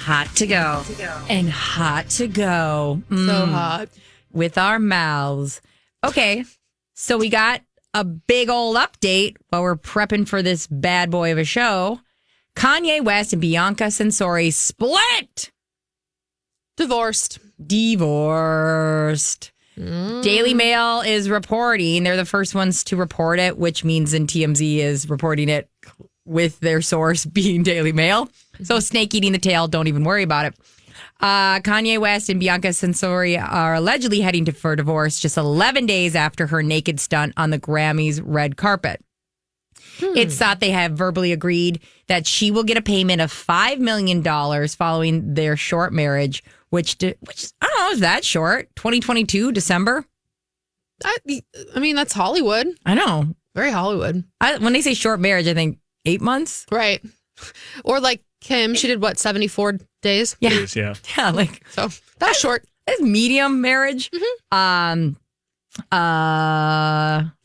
hot to go. And hot to go. So hot. With our mouths. Okay, so we got a big old update while we're prepping for this bad boy of a show. Kanye West and Bianca Censori split. Divorced. Daily Mail is reporting. They're the first ones to report it, which means then TMZ is reporting it with their source being Daily Mail. So snake eating the tail, don't even worry about it. Kanye West and Bianca Censori are allegedly heading for divorce just 11 days after her naked stunt on the Grammys red carpet. It's thought they have verbally agreed that she will get a payment of $5 million following their short marriage, which I don't know, is that short? 2022, December? I mean, that's Hollywood. I know. Very Hollywood. When they say short marriage, I think 8 months. Right. Or like Kim, she did what, 74 days? Yeah. Yeah. Yeah, like. So that's short. That's medium marriage.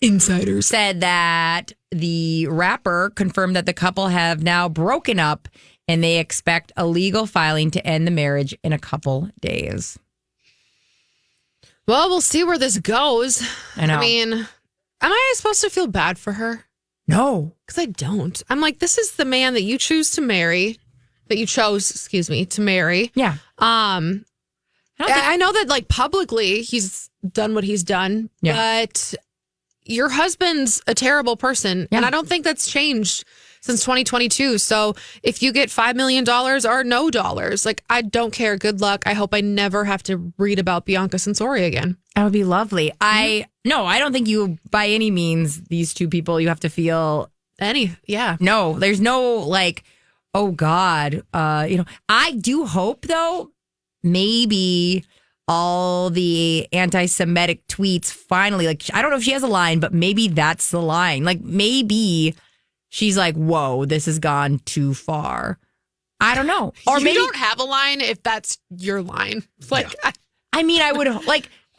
Insiders said that the rapper confirmed that the couple have now broken up and they expect a legal filing to end the marriage in a couple days. Well, we'll see where this goes. I know. I mean, am I supposed to feel bad for her? No. Because I don't. I'm like, this is the man that you chose to marry, to marry. Yeah. I know that like publicly he's done what he's done, but your husband's a terrible person. Yeah. And I don't think that's changed since 2022. So if you get $5 million or no dollars, like I don't care. Good luck. I hope I never have to read about Bianca Censori again. That would be lovely. I don't think you, by any means, these two people, you have to feel No, there's no like, oh God, I do hope though, maybe all the anti-Semitic tweets finally, like, I don't know if she has a line, but maybe that's the line. Like maybe she's like, whoa, this has gone too far. I don't know. Or you maybe don't have a line if that's your line. Like,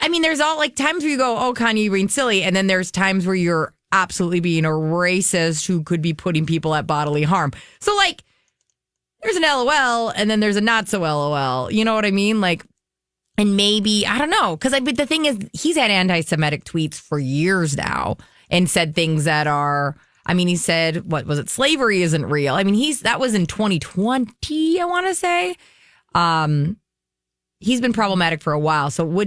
there's all like times where you go, oh, Kanye, you're being silly. And then there's times where you're absolutely being a racist who could be putting people at bodily harm. So like, there's an LOL and then there's a not so LOL. You know what I mean? Like, and maybe, I don't know. Because but the thing is, he's had anti-Semitic tweets for years now and said things that are, he said, what was it? Slavery isn't real. That was in 2020, I want to say. He's been problematic for a while. So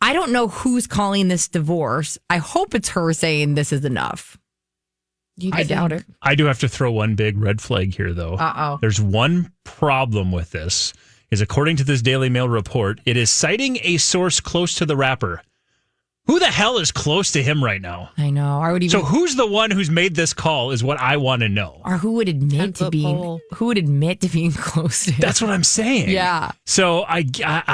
I don't know who's calling this divorce. I hope it's her saying this is enough. I doubt it. I do have to throw one big red flag here, though. Uh-oh. There's one problem with this, is according to this Daily Mail report, it is citing a source close to the rapper. Who the hell is close to him right now? I know. So who's the one who's made this call is what I want to know. Or who would admit to being close to him? That's what I'm saying. Yeah. So I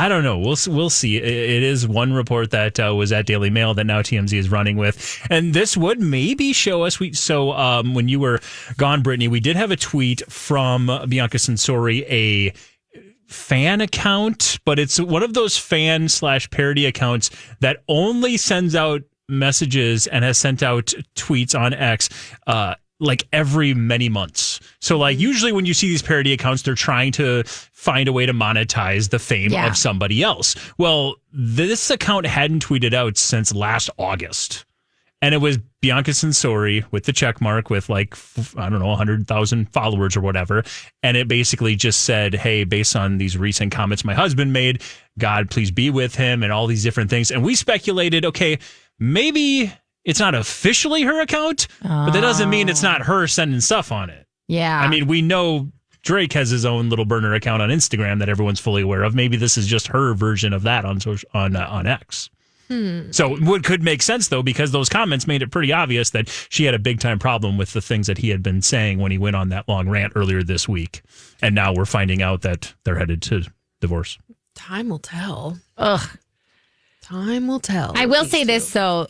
don't know. We'll see. It is one report that was at Daily Mail that now TMZ is running with. And this would maybe show us. When you were gone, Brittany, we did have a tweet from Bianca Censori, a fan account, but it's one of those fan/parody accounts that only sends out messages and has sent out tweets on X like every many months. So like usually when you see these parody accounts, they're trying to find a way to monetize the fame of somebody else. Well, this account hadn't tweeted out since last August. And it was Bianca Censori with the check mark with 100,000 followers or whatever. And it basically just said, hey, based on these recent comments my husband made, God, please be with him and all these different things. And we speculated, okay, maybe it's not officially her account, but that doesn't mean it's not her sending stuff on it. Yeah. We know Drake has his own little burner account on Instagram that everyone's fully aware of. Maybe this is just her version of that on X. So what could make sense, though, because those comments made it pretty obvious that she had a big time problem with the things that he had been saying when he went on that long rant earlier this week. And now we're finding out that they're headed to divorce. Time will tell. Ugh. Time will tell. I will say this, though.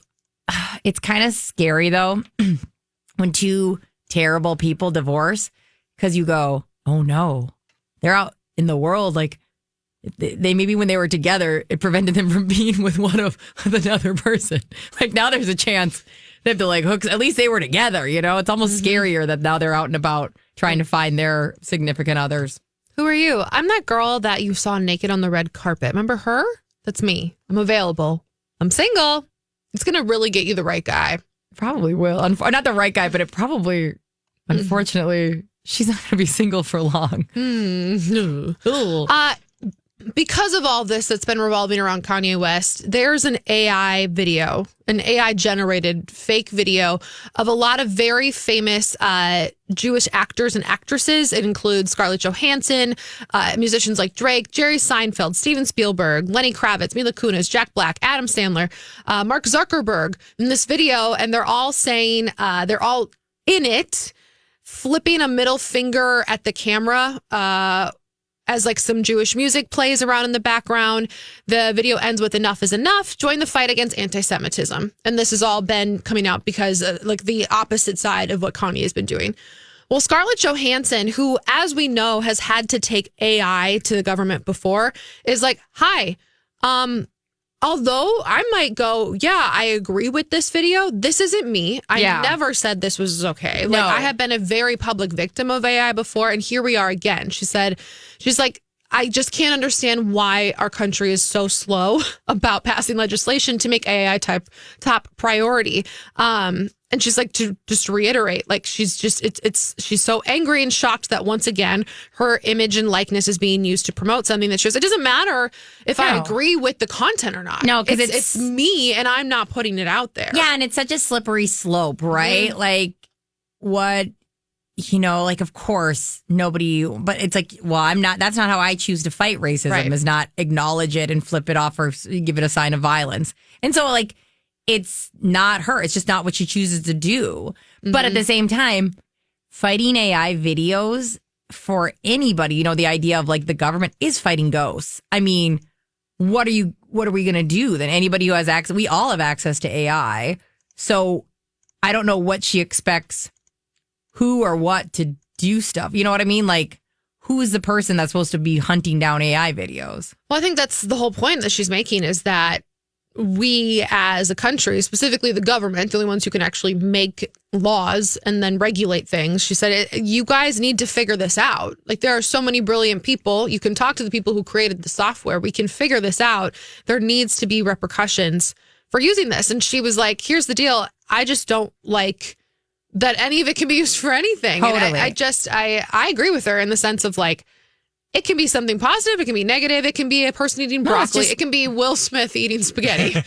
It's kind of scary, though, when two terrible people divorce, because you go, oh, no, they're out in the world like, they maybe when they were together, it prevented them from being with with another person. Like now there's a chance they have to hook. At least they were together, It's almost scarier that now they're out and about trying to find their significant others. Who are you? I'm that girl that you saw naked on the red carpet. Remember her? That's me. I'm available. I'm single. It's going to really get you the right guy. Probably will. Not the right guy, but it probably, unfortunately, she's not going to be single for long. Because of all this that's been revolving around Kanye West, there's an AI video, an AI generated fake video of a lot of very famous Jewish actors and actresses. It includes Scarlett Johansson, musicians like Drake, Jerry Seinfeld, Steven Spielberg, Lenny Kravitz, Mila Kunis, Jack Black, Adam Sandler, Mark Zuckerberg in this video. And they're all saying, they're all in it, flipping a middle finger at the camera, as like some Jewish music plays around in the background. The video ends with "Enough is enough. Join the fight against anti-Semitism." And this has all been coming out because like the opposite side of what Kanye has been doing. Well, Scarlett Johansson, who, as we know, has had to take AI to the government before, is like, hi, although I might go, yeah, I agree with this video. This isn't me. I never said this was okay. Like, I have been a very public victim of AI before, and here we are again. She's like, I just can't understand why our country is so slow about passing legislation to make AI top priority. And she's like, to just reiterate, like, she's so angry and shocked that once again, her image and likeness is being used to promote something that shows it doesn't matter if I agree with the content or not. No, because it's me and I'm not putting it out there. Yeah, and it's such a slippery slope, right? Like, what, like, of course, nobody, but it's like, well, that's not how I choose to fight racism, is not acknowledge it and flip it off or give it a sign of violence. And so, like, it's not her. It's just not what she chooses to do. Mm-hmm. But at the same time, fighting AI videos for anybody, the idea of like the government is fighting ghosts. I mean, what are we going to do? Then anybody who has access, we all have access to AI. So I don't know what she expects who or what to do stuff. You know what I mean? Like, who is the person that's supposed to be hunting down AI videos? Well, I think that's the whole point that she's making, is that we as a country, specifically the government, the only ones who can actually make laws and then regulate things. She said, you guys need to figure this out. Like, there are so many brilliant people. You can talk to the people who created the software. We can figure this out. There needs to be repercussions for using this. And she was like, here's the deal. I just don't like that any of it can be used for anything. Totally. And I agree with her in the sense of like, it can be something positive. It can be negative. It can be a person eating broccoli. It can be Will Smith eating spaghetti.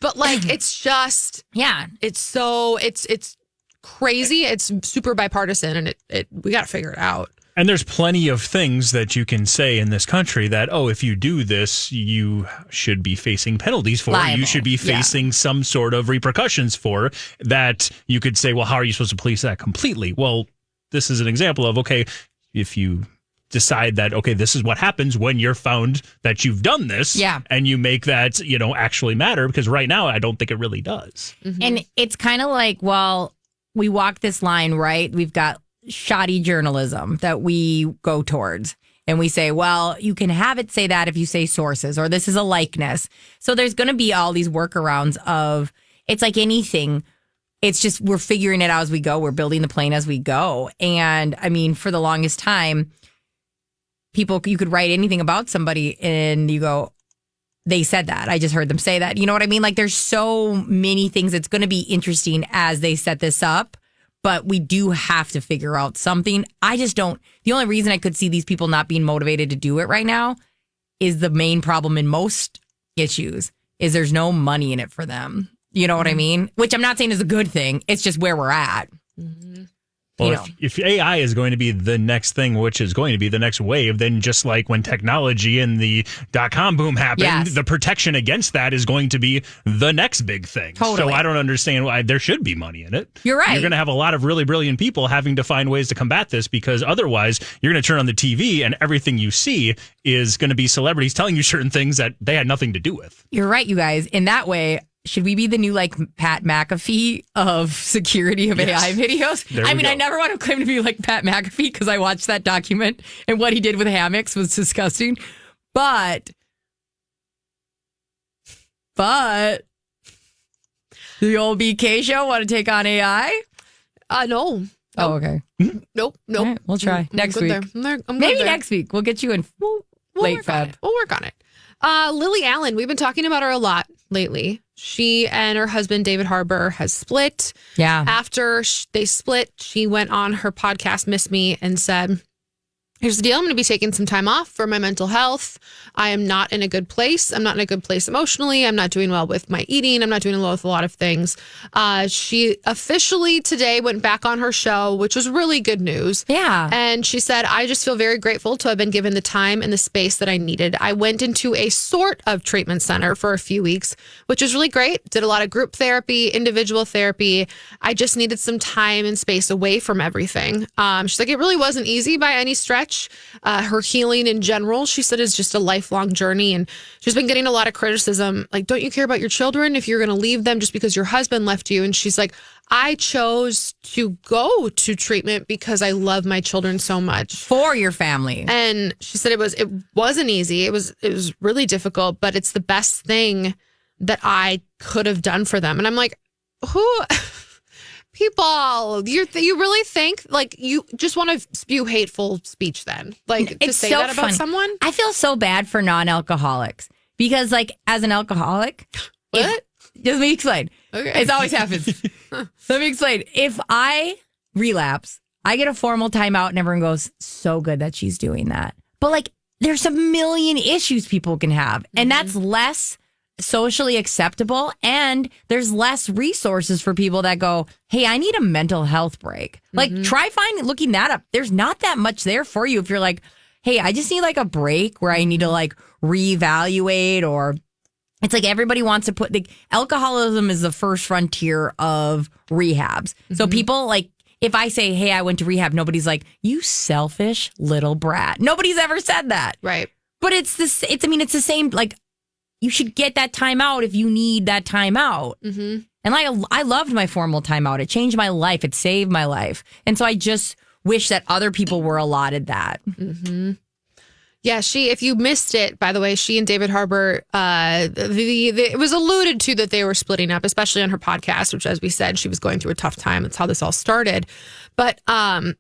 But like, it's just, it's crazy. It's super bipartisan, and we got to figure it out. And there's plenty of things that you can say in this country that, if you do this, you should be facing penalties for. Liable. You should be facing some sort of repercussions for that. You could say, well, how are you supposed to police that completely? Well, this is an example of, okay, if you decide that, okay, this is what happens when you're found that you've done this, and you make that, actually matter, because right now I don't think it really does. Mm-hmm. And it's kind of like, well, we walk this line, right? We've got shoddy journalism that we go towards, and we say, well, you can have it say that if you say sources, or this is a likeness. So there's going to be all these workarounds of, it's like anything. It's just, we're figuring it out as we go. We're building the plane as we go. And I mean, for the longest time, you could write anything about somebody and you go, they said that. I just heard them say that. You know what I mean? Like, there's so many things. It's going to be interesting as they set this up, but we do have to figure out something. The only reason I could see these people not being motivated to do it right now is the main problem in most issues is there's no money in it for them. You know what I mean? Which I'm not saying is a good thing. It's just where we're at. Mm-hmm. Well, if AI is going to be the next thing, which is going to be the next wave, then just like when technology and the .com boom happened, the protection against that is going to be the next big thing. Totally. So I don't understand why there should be money in it. You're right. You're going to have a lot of really brilliant people having to find ways to combat this, because otherwise you're going to turn on the TV and everything you see is going to be celebrities telling you certain things that they had nothing to do with. You're right, you guys. In that way, should we be the new, like, Pat McAfee of security of AI videos? I mean, I never want to claim to be like Pat McAfee, because I watched that document and what he did with hammocks was disgusting. But the old BK show want to take on AI? No. Oh, okay. Nope. All right, we'll try I'm next good week. there. I'm good Maybe there. next week. We'll get you in We'll late work on Feb. it. We'll work on it. Lily Allen, we've been talking about her a lot lately. She and her husband, David Harbour, has split. Yeah. After they split, she went on her podcast, Miss Me, and said, here's the deal. I'm going to be taking some time off for my mental health. I am not in a good place. I'm not in a good place emotionally. I'm not doing well with my eating. I'm not doing well with a lot of things. She officially today went back on her show, which was really good news. Yeah. And she said, I just feel very grateful to have been given the time and the space that I needed. I went into a sort of treatment center for a few weeks, which was really great. Did a lot of group therapy, individual therapy. I just needed some time and space away from everything. She's like, it really wasn't easy by any stretch. Her healing in general, she said, is just a lifelong journey. And she's been getting a lot of criticism. Like, don't you care about your children if you're going to leave them just because your husband left you? And she's like, I chose to go to treatment because I love my children so much. For your family. And she said it wasn't easy. It was really difficult, but it's the best thing that I could have done for them. And I'm like, who... People, you really think like you just want to spew hateful speech then? Like to say that about someone? I feel so bad for non-alcoholics because like as an alcoholic, What? Let me explain. Okay. It always happens. Let me explain. If I relapse, I get a formal timeout and everyone goes, so good that she's doing that. But like there's a million issues people can have. And that's less socially acceptable, and there's less resources for people that go, hey, I need a mental health break. Like try looking that up. There's not that much there for you if you're like, hey, I just need like a break where I need to like reevaluate, or it's like everybody wants to put alcoholism is the first frontier of rehabs. So people like, if I say, hey, I went to rehab, nobody's like, you selfish little brat. Nobody's ever said that. Right. But it's the same, like, you should get that time out if you need that time out. Mm-hmm. And like, I loved my formal timeout. It changed my life. It saved my life. And so I just wish that other people were allotted that. Mm-hmm. Yeah, if you missed it, by the way, she and David Harbour, it was alluded to that they were splitting up, especially on her podcast, which, as we said, she was going through a tough time. That's how this all started. But it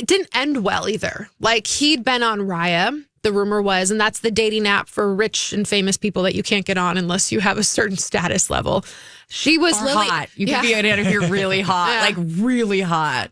didn't end well either. Like, he'd been on Raya, the rumor was, and that's the dating app for rich and famous people that you can't get on unless you have a certain status level. She was Lily. Hot. You can be on it if you're really hot, like really hot.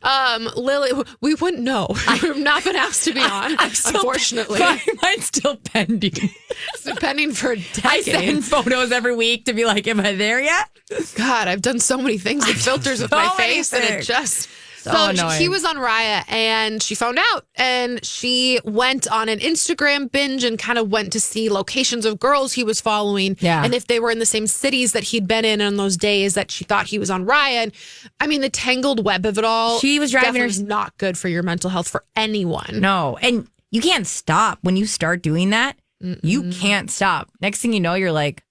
Lily, we wouldn't know. I've not been asked to be on, unfortunately. Mine's still pending. It's been pending for decades. I send photos every week to be like, am I there yet? God, I've done so many things with filters with my face, and it just... So he was on Raya, and she found out, and she went on an Instagram binge and kind of went to see locations of girls he was following, and if they were in the same cities that he'd been in on those days that she thought he was on Raya. And I mean, the tangled web of it all. She was driving her not good for your mental health for anyone. No, and you can't stop when you start doing that. You can't stop. Next thing you know, you're like,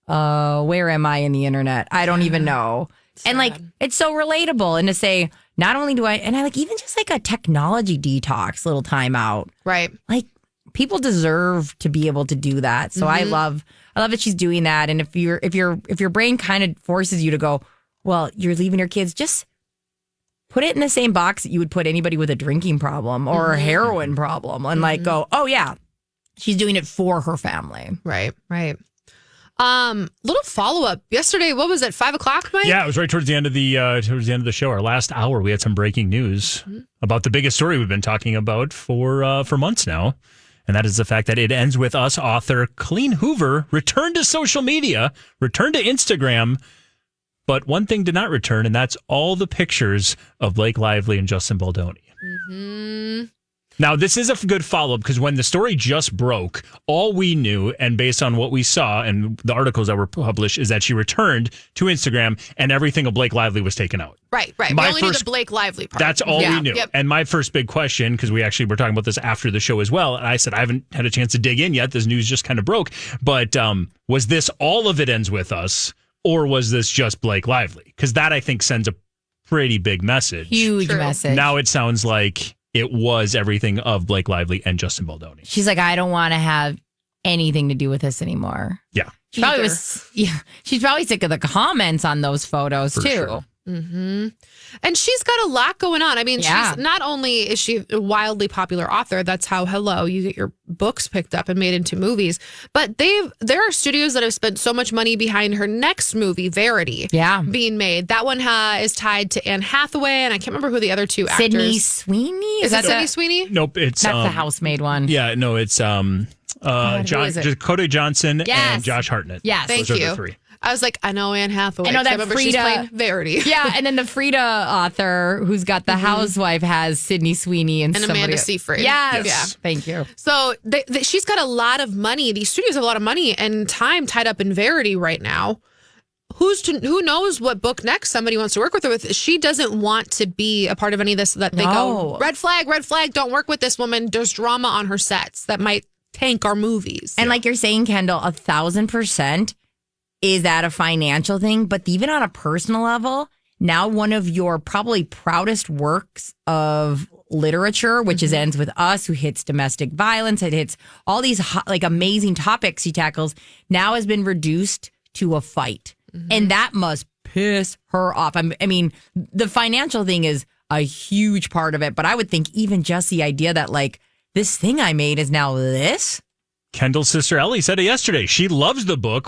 where am I in the internet? I don't even know. Sad. And like, it's so relatable. And to say, not only do I like even just like a technology detox, little timeout. Right. Like people deserve to be able to do that. So I love that she's doing that. And if your brain kind of forces you to go, well, you're leaving your kids, just put it in the same box that you would put anybody with a drinking problem or a heroin problem, and like go, oh yeah, she's doing it for her family. Right. Right. Little follow up yesterday. What was it? 5 o'clock, Mike? Yeah, it was right towards the end of the show. Our last hour, we had some breaking news about the biggest story we've been talking about for months now, and that is the fact that It Ends With Us author Colleen Hoover returned to social media, returned to Instagram, but one thing did not return, and that's all the pictures of Blake Lively and Justin Baldoni. Mm-hmm. Now, this is a good follow-up because when the story just broke, all we knew, and based on what we saw and the articles that were published, is that she returned to Instagram and everything of Blake Lively was taken out. Right. We only knew the Blake Lively part. That's all we knew. Yep. And my first big question, because we actually were talking about this after the show as well, and I said, I haven't had a chance to dig in yet. This news just kind of broke. But was this all of It Ends With Us, or was this just Blake Lively? Because that, I think, sends a pretty big message. Huge message. Now it sounds like it was everything of Blake Lively and Justin Baldoni. She's like, I don't want to have anything to do with this anymore. Yeah. She probably she's probably sick of the comments on those photos too. Sure. And she's got a lot going on. I mean, Yeah. she's not only is she a wildly popular author, that's how you get your books picked up and made into movies, but there are studios that have spent so much money behind her next movie, Verity, being made. That one is tied to Anne Hathaway, and I can't remember who the other two actors. Sydney Sweeney? Is that Sydney Sweeney? Nope, it's That's the housemaid one. Yeah, no, it's Dakota Johnson and Josh Hartnett. Yes. Thank Those you. are the three. I was like, I know Anne Hathaway. I know that remember she's Frida- playing Verity. Yeah, and then the Frida author who's got The Housewife has Sydney Sweeney and Amanda somebody- Seyfried. Yes. Yeah. Thank you. So she's got a lot of money. These studios have a lot of money and time tied up in Verity right now. Who knows what book next somebody wants to work with her with? She doesn't want to be a part of any of this. So that they go, red flag, don't work with this woman. There's drama on her sets that might tank our movies. And like you're saying, Kendall, 1,000% is that a financial thing, but even on a personal level, now one of your probably proudest works of literature, which is Ends With Us, who hits domestic violence, it hits all these like amazing topics he tackles, now has been reduced to a fight. And that must piss her off. I mean, the financial thing is a huge part of it, but I would think even just the idea that like this thing I made is now this. Kendall's sister Ellie said it yesterday. She loves the book.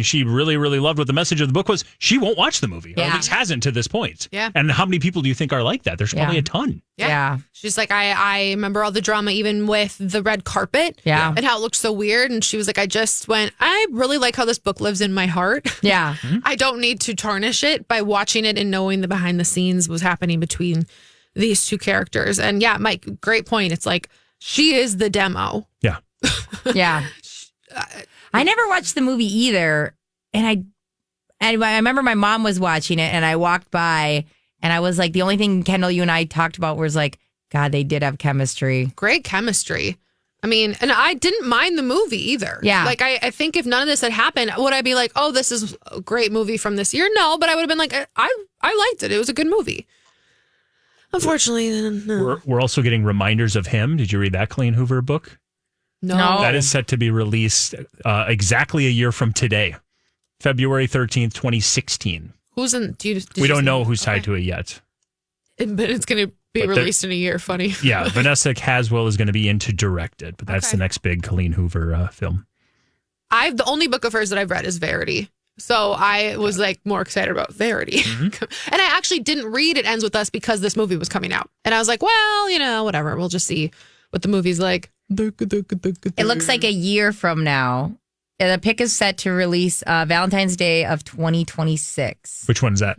She really, really loved what the message of the book was. She won't watch the movie, or at least hasn't to this point. Yeah. And how many people do you think are like that? There's probably a ton. Yeah. She's like, I remember all the drama, even with the red carpet. Yeah. And how it looked so weird. And she was like, I really like how this book lives in my heart. Yeah. I don't need to tarnish it by watching it and knowing the behind the scenes was happening between these two characters. And yeah, Mike, great point. It's like, she is the demo. Yeah. Yeah. I never watched the movie either. And I remember my mom was watching it and I walked by and I was like, the only thing, Kendall, you and I talked about was like, God, they did have chemistry. Great chemistry. I mean, and I didn't mind the movie either. Yeah. Like, I think if none of this had happened, would I be like, oh, this is a great movie from this year? No, but I would have been like, I liked it. It was a good movie. Unfortunately, no. We're also getting reminders of him. Did you read that Colleen Hoover book? No. That is set to be released exactly a year from today, February 13th, 2016. Who's in? We don't know who's tied to it yet. But it's going to be released in a year. Funny. Yeah, Vanessa Caswell is going to be in to direct it, but that's the next big Colleen Hoover film. The only book of hers that I've read is Verity. So I was like more excited about Verity. And I actually didn't read It Ends With Us because this movie was coming out. And I was like, well, whatever. We'll just see what the movie's like. It looks like a year from now. The pick is set to release Valentine's Day of 2026. Which one's that?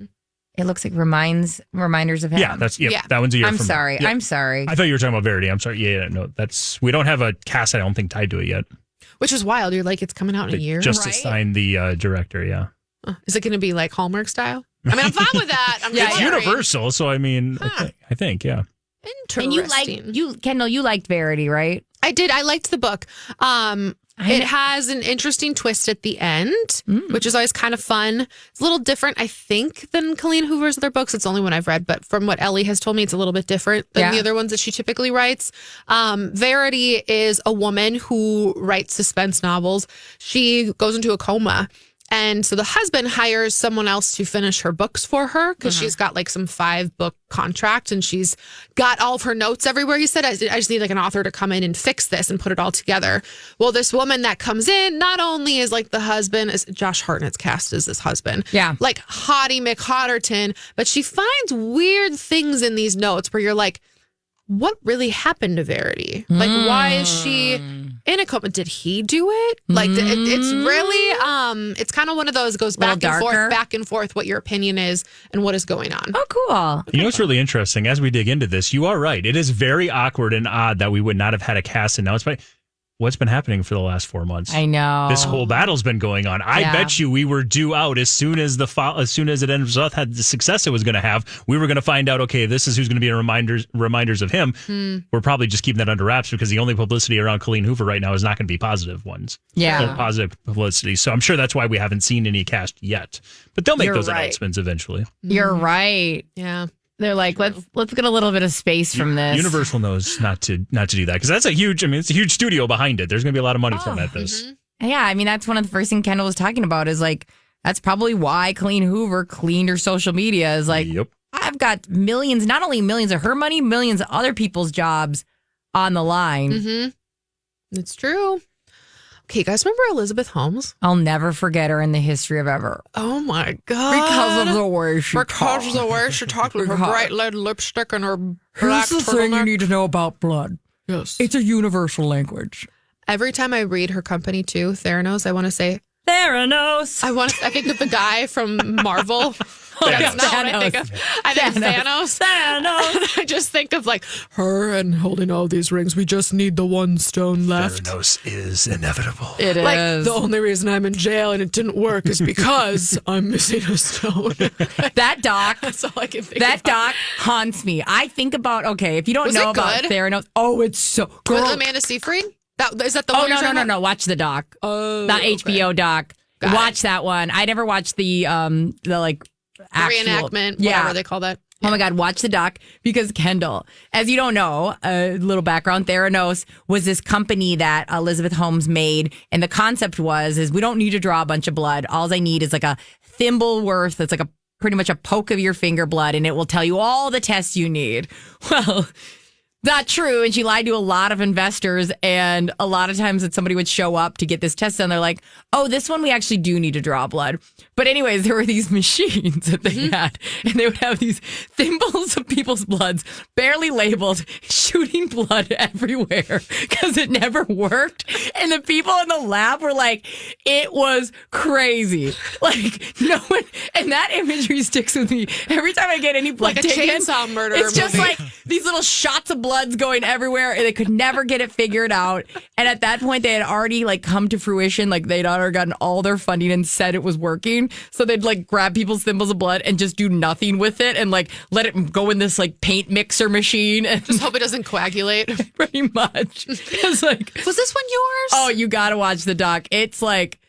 It looks like reminders of him. Yeah, that one's a year I'm from sorry. now. Yep. I'm sorry. I thought you were talking about Verity. I'm sorry. Yeah, no, we don't have a cast, I don't think, tied to it yet. Which is wild. You're like, it's coming out in a year. Just assigned the director, yeah. Is it going to be like Hallmark style? I mean, I'm fine with that. It's Universal, so I mean, I think, yeah. Interesting. And Kendall, you liked Verity, right? I did. I liked the book. It has an interesting twist at the end, which is always kind of fun. It's a little different, I think, than Colleen Hoover's other books. It's the only one I've read, but from what Ellie has told me, it's a little bit different than the other ones that she typically writes. Verity is a woman who writes suspense novels. She goes into a coma. And so the husband hires someone else to finish her books for her because she's got like some 5-book contract and she's got all of her notes everywhere. He said, I just need like an author to come in and fix this and put it all together. Well, this woman that comes in not only is like the husband, as Josh Hartnett's cast as this husband. Yeah. Like Hottie McHotterton, but she finds weird things in these notes where you're like, what really happened to Verity? Like, why is she in a coma? Did he do it? Like, it's really, it's kind of one of those goes back and forth, what your opinion is and what is going on. Oh, cool. You know what's really interesting? As we dig into this, you are right. It is very awkward and odd that we would not have had a cast announcement. What's been happening for the last 4 months? I know. This whole battle's been going on. I bet you we were due out as soon as it ends up had the success it was going to have. We were going to find out, okay, this is who's going to be in reminders of him. We're probably just keeping that under wraps because the only publicity around Colleen Hoover right now is not going to be positive ones. Yeah. Positive publicity. So I'm sure that's why we haven't seen any cast yet. But they'll make those announcements eventually. You're right. Yeah. They're like, let's get a little bit of space from this. Universal knows not to do that because that's it's a huge studio behind it. There's going to be a lot of money thrown at this. Yeah, I mean, that's one of the first things Kendall was talking about is like That's probably why Colleen Hoover cleaned her social media. Is like, Yep. I've got millions, not only millions of her money, millions of other people's jobs on the line. Mm-hmm. It's true. Okay, guys, remember Elizabeth Holmes? I'll never forget her in the history of ever. Oh my God. Because of the way she talked. Because of the way she talked with her bright red lipstick and her black Here's the thing you turtleneck. need to know about blood. Yes. It's a universal language. Every time I read her company too, Theranos, I want to say, Theranos. I think of the guy from Marvel. That's not what I think of. I think of Thanos. Thanos. I just think of like her and holding all these rings. We just need the one stone left. Theranos is inevitable. It is. Like the only reason I'm in jail and it didn't work is because I'm missing a stone. That doc. That's all I can think That about. doc haunts me. I think about, okay, if you don't Was know it about good? Theranos. Oh, it's so girl. With Amanda Seyfried? Is that the one Oh, you're no. talking about? Watch the doc. Oh, The HBO doc. Got Watch that one. I never watched the like actual Reenactment, Yeah. whatever they call that. Oh my God, watch the doc because Kendall, as you don't know, a little background, Theranos was this company that Elizabeth Holmes made. And the concept is we don't need to draw a bunch of blood. All I need is like a thimble worth. It's like pretty much a poke of your finger blood and it will tell you all the tests you need. Well, not true. And she lied to a lot of investors. And a lot of times that somebody would show up to get this test done, they're like, oh, this one we actually do need to draw blood. But anyways, there were these machines that they had, and they would have these thimbles of people's bloods, barely labeled, shooting blood everywhere because it never worked. And the people in the lab were like, it was crazy. Like, no one, and that imagery sticks with me every time I get any blood Like a taken. chainsaw murder It's just movie. like these little shots of bloods going everywhere, and they could never get it figured out. And at that point, they had already like come to fruition. Like they'd already gotten all their funding and said it was working. So they'd like grab people's thimbles of blood and just do nothing with it and like let it go in this like paint mixer machine and Just hope it doesn't coagulate. pretty much. It's like, Was this one yours? oh, you got to watch the doc. It's like,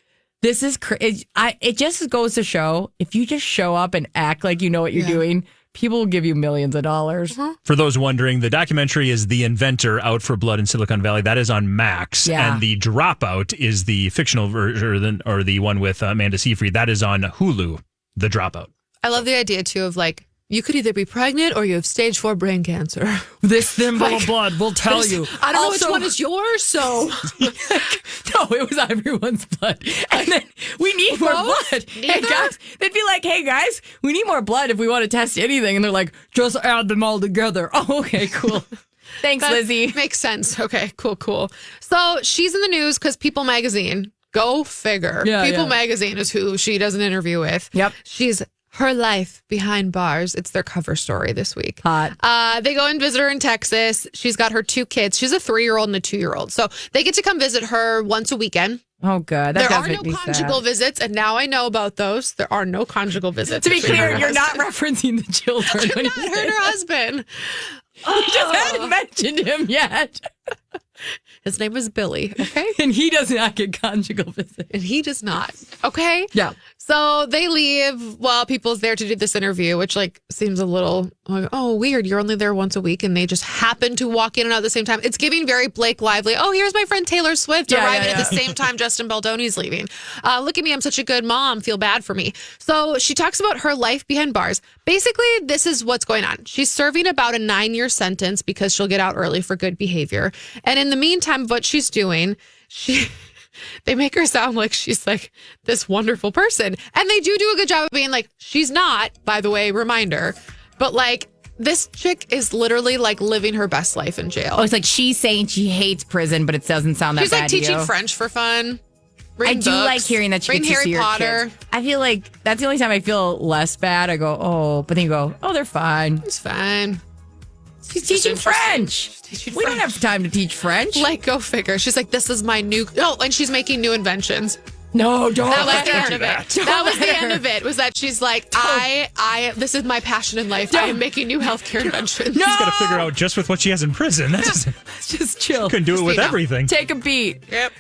this is crazy. It just goes to show if you just show up and act like you know what you're doing, people will give you millions of dollars. For those wondering, the documentary is The Inventor, Out for Blood in Silicon Valley. That is on Max. Yeah. And The Dropout is the fictional version, or the one with Amanda Seyfried. That is on Hulu, The Dropout. I love the idea too of like, you could either be pregnant or you have stage 4 brain cancer. This thimble Like, of blood will tell you. I don't Also- know which one is yours, so No, it was everyone's blood. And then we need more Both? blood. Hey Neither? guys, they'd be like, hey guys, we need more blood if we want to test anything. And they're like, just add them all together. Oh, okay, cool. Thanks, that Lizzie. makes sense. Okay, cool. So she's in the news because People Magazine, go figure. Yeah, People yeah. Magazine is who she does an interview with. Yep. She's Her Life Behind Bars. It's their cover story this week. Hot. They go and visit her in Texas. She's got her 2 kids. She's a 3-year-old and a 2-year-old. So they get to come visit her once a weekend. Oh, good. That There does are make no me conjugal sad. visits, and now I know about those. There are no conjugal visits. To be between her clear, and you're her not husband. referencing the children. when Not you her say and her that. husband. You just hadn't mentioned him yet. His name is Billy, okay? And he does not get conjugal visits. And he does not, okay? Yeah. So they leave while People's there to do this interview, which like seems a little like, oh, weird. You're only there once a week and they just happen to walk in and out at the same time. It's giving very Blake Lively. Oh, here's my friend Taylor Swift Yeah, arriving yeah, at the same time Justin Baldoni's leaving. Look at me. I'm such a good mom. Feel bad for me. So she talks about her life behind bars. Basically, this is what's going on. She's serving about a 9-year sentence because she'll get out early for good behavior. And in the meantime, what she's doing, they make her sound like she's like this wonderful person. And they do a good job of being like, she's not, by the way, reminder. But like, this chick is literally like living her best life in jail. Oh, it's like she's saying she hates prison, but it doesn't sound that She's bad like to teaching you. French for fun. I reading do books, like hearing that she reading gets to Harry see her Potter. kids. I feel like that's the only time I feel less bad. I go, oh, but then you go, oh, they're fine. It's fine. She's teaching interesting. French. Teaching We don't French. have time to teach French. Like, go figure. She's like, this is my new. Oh, and she's making new inventions. No, don't That was let the her. end of it. Don't That was let the her. end of it. Was that she's like, this is my passion in life. I am making new healthcare inventions. No. She's got to figure out just with what she has in prison. That's Just chill. couldn't do it with you know. everything. Take a beat. Yep.